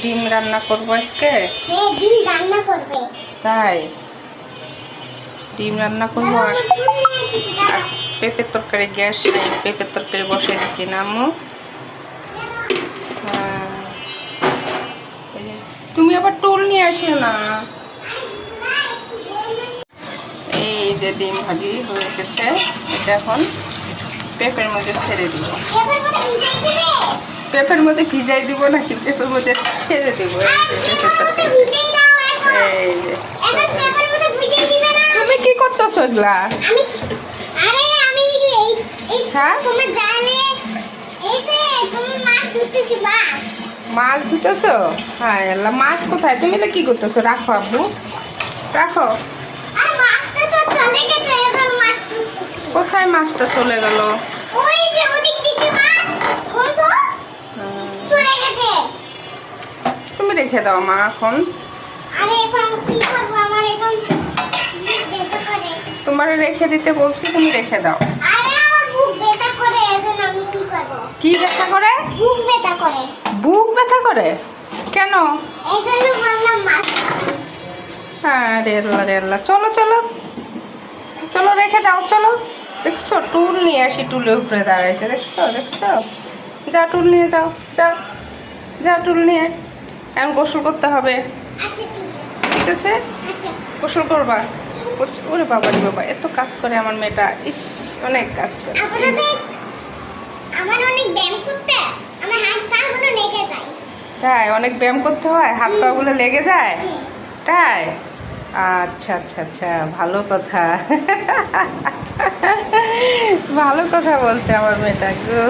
ডিম রান্না করবো আজকে। হ্যাঁ, ডিম রান্না করবে। তাই ডিম রান্না করবো আর পেঁপের তরকারি, গ্যাস নাই, পেঁপের তরকারি বসিয়ে দিছি না আম্মু। হ্যাঁ, তুমি আবার টুল নিয়ে আসলে না। এই যে ডিম ভাজি হয়ে গেছে, এটা এখন পেঁপের মধ্যে ছেড়ে দিব। পেঁপের মধ্যে ভিজাই দিব নাকি পেঁপের মধ্যে ছেড়ে দিব? এই যে তুমি কি করতেছো এগুলা? হ্যাঁ, মাছ ধুতেছো? হ্যাঁ, মাছ কোথায়? তুমি তো কি করতেছো? রাখো আব্বু, রাখো। কোথায় মাছটা চলে গেল? তুমি রেখে দাও মা এখন। তোমারে রেখে দিতে বলছি, তুমি রেখে দাও। কি ব্যথা করে? বুক ব্যথা করে। বুক ব্যথা করে কেন? হ্যাঁ রে আল্লাহ, রে আল্লাহ। চলো চলো চলো, রেখে দাও, চলো। দেখছো টুল নিয়ে আসি, টুলের উপরে দাঁড়াইছে, দেখছো দেখছো? যা টুল নিয়ে যাও, যাও যাও, টুল নিয়ে। এখন গোসল করতে হবে, ঠিক আছে? গোসল করবা? ওরে বাবা রে বাবা, এত কাজ করে আমার মেয়েটা, ইস অনেক কাজ করে। তাই অনেক ব্যায়াম করতে হয়, হাত পা গুলো লেগে যায়? তাই? আচ্ছা আচ্ছা আচ্ছা, ভালো কথা। ভালো কথা বলছে আমার মেয়েটা গো।